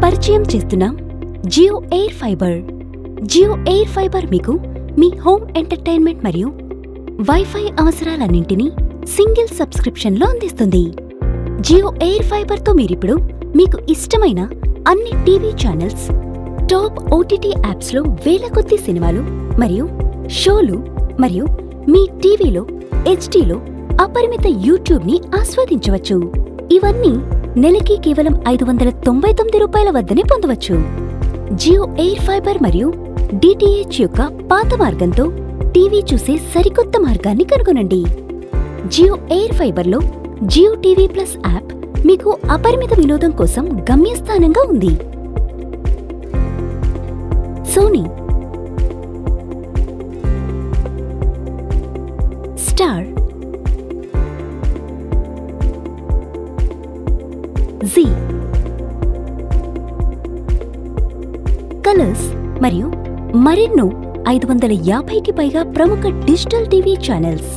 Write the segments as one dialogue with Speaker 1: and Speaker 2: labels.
Speaker 1: పరిచయం చేస్తున్నాం Jio air fiber. Jio air fiber మీకు మీ హోమ్ ఎంటర్టైన్మెంట్ మరియు వైఫై అవసరాలన్నింటినీ సింగిల్ సబ్స్క్రిప్షన్లో అందిస్తుంది. జియో ఎయిర్ ఫైబర్తో మీరిప్పుడు మీకు ఇష్టమైన అన్ని టీవీ ఛానల్స్, టాప్ ఓటీటీ యాప్స్లో వేల కొద్ది సినిమాలు మరియు షోలు మరియు మీ టీవీలో హెచ్డీలో అపరిమిత యూట్యూబ్ని ఆస్వాదించవచ్చు. ఇవన్నీ నెలకి కేవలం 599 రూపాయల వద్దనే పొందవచ్చు. జియో ఎయిర్ ఫైబర్ మరియు డిటిహెచ్ యొక్క పాత మార్గంతో టీవీ చూసే సరికొత్త మార్గాన్ని కనుగొనండి. జియో ఎయిర్ ఫైబర్లో జియో టీవీ ప్లస్ యాప్ మీకు అపరిమిత వినోదం కోసం గమ్యస్థానంగా ఉంది. సోనీ, స్టార్, జీ, కలర్స్ మరియు మరెన్నో 550కి పైగా ప్రముఖ డిజిటల్ టీవీ ఛానల్స్.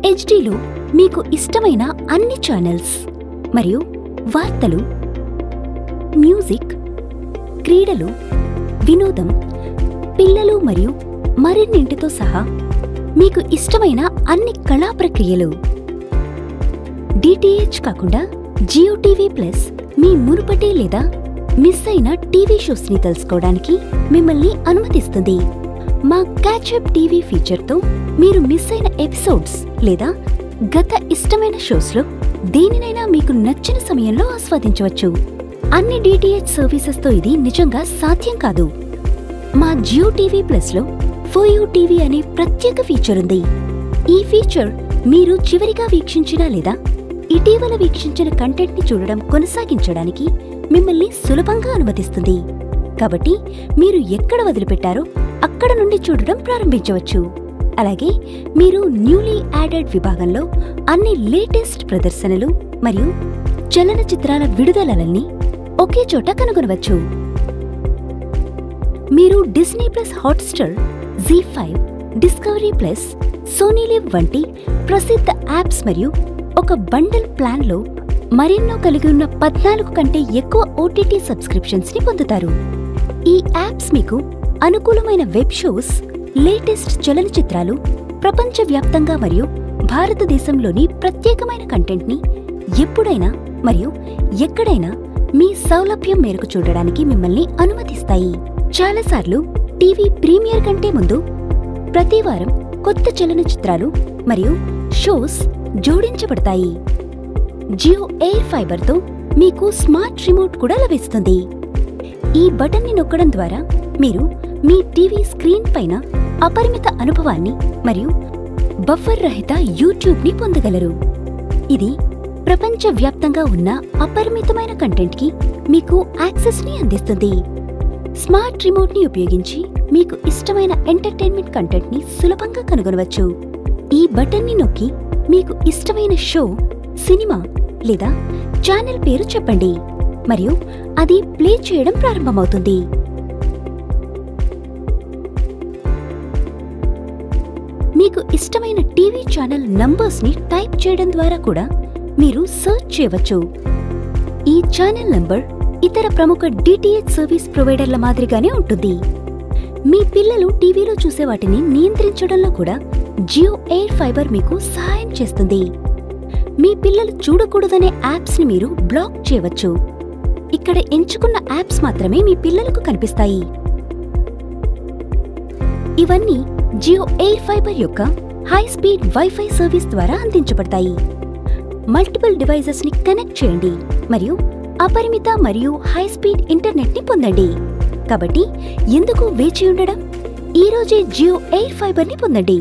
Speaker 1: హెచ్డీలో మీకు ఇష్టమైన అన్ని ఛానల్స్ మరియు వార్తలు, మ్యూజిక్, క్రీడలు, వినోదం, పిల్లలు మరియు మరిన్నింటితో సహా మీకు ఇష్టమైన అన్ని కళా ప్రక్రియలు. డిటిహెచ్ కాకుండా జియో టీవీ ప్లస్ మీ మునుపటి లేదా మిస్ అయిన టీవీ షోస్ని తెలుసుకోవడానికి మిమ్మల్ని అనుమతిస్తుంది. మా క్యాచప్ టీవీ ఫీచర్తో మీరు మిస్ అయిన ఎపిసోడ్స్ లేదా గత ఇష్టమైన షోస్లో దేనినైనా మీకు నచ్చిన సమయంలో ఆస్వాదించవచ్చు. అన్ని డిటిహెచ్ సర్వీసెస్తో ఇది నిజంగా సాధ్యం కాదు. మా జియో టీవీ ప్లస్లో ఫర్ యూ టీవీ అనే ప్రత్యేక ఫీచర్ ఉంది. ఈ ఫీచర్ మీరు చివరిగా వీక్షించిన లేదా ఇటీవల వీక్షించిన కంటెంట్ని చూడడం కొనసాగించడానికి మిమ్మల్ని సులభంగా అనుమతిస్తుంది. కాబట్టి మీరు ఎక్కడ వదిలిపెట్టారో అక్కడ నుండి చూడడం ప్రారంభించవచ్చు. అలాగే మీరు న్యూలీ యాడెడ్ విభాగంలో అన్ని లేటెస్ట్ ప్రదర్శనలు మరియు చలనచిత్రాల విడుదలలన్నీ ఒకే చోట కనుగొనవచ్చు. మీరు Disney plus Hotstar, Zee five, Discovery plus, Sony LIV వంటి ప్రసిద్ధ యాప్స్ మరియు ఒక బండిల్ ప్లాన్లో మరెన్నో కలిగి ఉన్న 14 కంటే ఎక్కువ ఓటీటీ సబ్స్క్రిప్షన్స్ ని పొందుతారు. ఈ యాప్స్ మీకు అనుకూలమైన వెబ్ షోస్, లేటెస్ట్ చలనచిత్రాలు, ప్రపంచవ్యాప్తంగా మరియు భారతదేశంలోని ప్రత్యేకమైన కంటెంట్ని ఎప్పుడైనా మరియు ఎక్కడైనా మీ సౌలభ్యం మేరకు చూడడానికి మిమ్మల్ని అనుమతిస్తాయి. చాలాసార్లు టీవీ ప్రీమియర్ కంటే ముందు ప్రతి వారం కొత్త చలనచిత్రాలు మరియు షోస్ జోడించబడతాయి. జియో ఎయిర్ ఫైబర్తో మీకు స్మార్ట్ రిమోట్ కూడా లభిస్తుంది. ఈ బటన్ని నొక్కడం ద్వారా మీరు మీ టీవీ స్క్రీన్ పైన అపరిమిత అనుభవాన్ని మరియు బఫర్ రహిత యూట్యూబ్ని పొందగలరు. ఇది ప్రపంచవ్యాప్తంగా ఉన్న అపరిమితమైన కంటెంట్కి మీకు యాక్సెస్ని అందిస్తుంది. స్మార్ట్ రిమోట్ని ఉపయోగించి మీకు ఇష్టమైన ఎంటర్టైన్మెంట్ కంటెంట్ని సులభంగా కనుగొనవచ్చు. ఈ బటన్ని నొక్కి మీకు ఇష్టమైన షో, సినిమా లేదా ఛానల్ పేరు చెప్పండి మరియు అది ప్లే చేయడం ప్రారంభమవుతుంది. మీకు ఇష్టమైన టీవీ ఛానల్ నంబర్స్ని టైప్ చేయడం ద్వారా కూడా మీరు సర్చ్ చేయవచ్చు. ఈ ఛానల్ నంబర్ ఇతర ప్రముఖ డిటిహెచ్ సర్వీస్ ప్రొవైడర్ల మాదిరిగానే ఉంటుంది. మీ పిల్లలు టీవీలో చూసే వాటిని నియంత్రించడంలో కూడా జియో ఎయిర్ ఫైబర్ మీకు సహాయం చేస్తుంది. మీ పిల్లలు చూడకూడదనే యాప్స్ని మీరు బ్లాక్ చేయవచ్చు. ఇక్కడ ఎంచుకున్న యాప్స్ మాత్రమే మీ పిల్లలకు కనిపిస్తాయి. ఇవన్నీ జియో ఎయిర్ ఫైబర్ యొక్క హై స్పీడ్ వైఫై సర్వీస్ ద్వారా అందించబడతాయి. మల్టిపుల్ డివైజెస్ని కనెక్ట్ చేయండి మరియు అపరిమిత మరియు హై స్పీడ్ ఇంటర్నెట్ని పొందండి. కాబట్టి ఎందుకు వేచి ఉండడం? ఈ రోజే జియో ఎయిర్ ఫైబర్ని పొందండి.